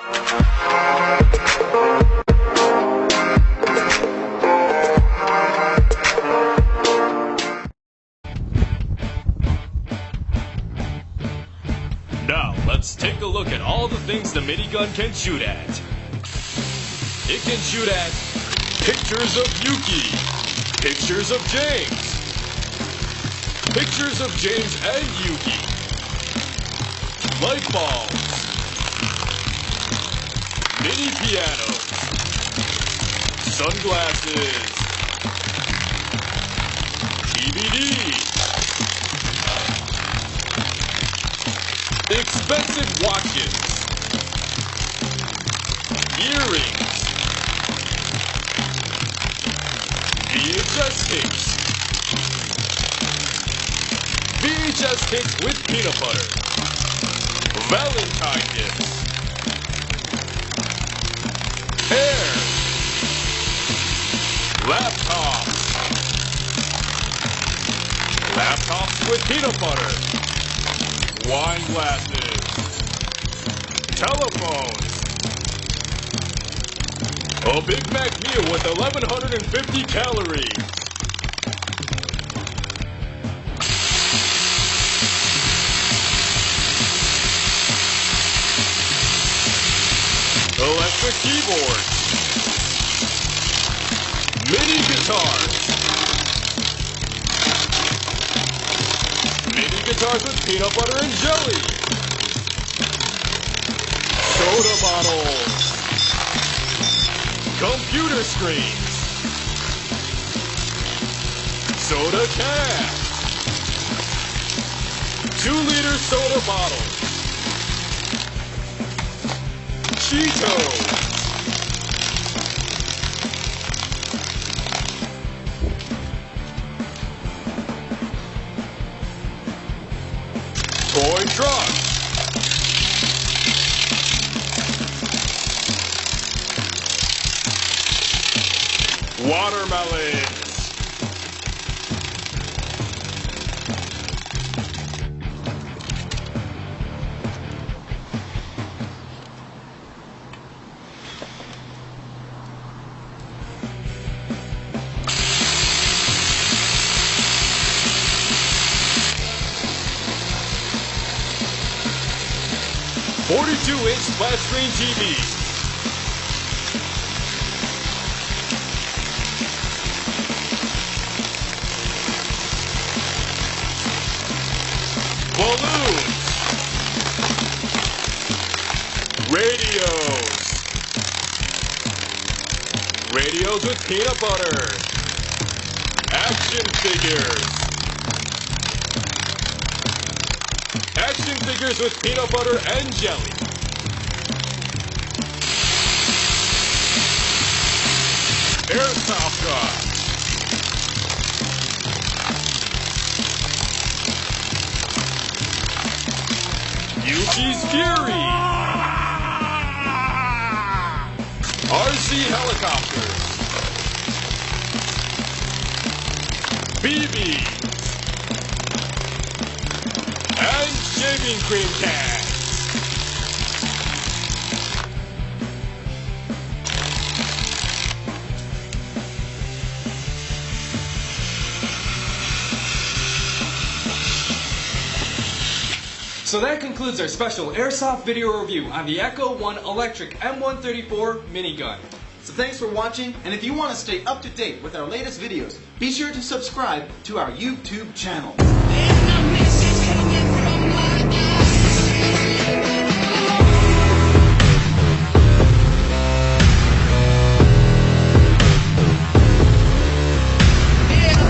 Now, let's take a look at all the things the minigun can shoot at. It can shoot at pictures of Yuki, pictures of James, pictures of James and Yuki, light bulbs, mini piano, sunglasses, DVD, expensive watches, earrings, VHS tapes, VHS tapes with peanut butter, Valentine gifts, hair, laptops with peanut butter, wine glasses, telephones, a Big Mac meal with 1,150 calories, electric keyboards, mini guitars, mini guitars with peanut butter and jelly, soda bottles, computer screens, soda cans, 2-liter soda bottles, Cheetos, toy trucks, watermelons, .42-inch flat screen TV, balloons, radios with peanut butter, action figures with peanut butter and jelly, airsoft guns, Yuki's Fury, RC helicopters, BBs, and shaving cream cans. So that concludes our special Airsoft video review on the Echo One Electric M134 minigun. So thanks for watching, and if you want to stay up to date with our latest videos, be sure to subscribe to our YouTube channel.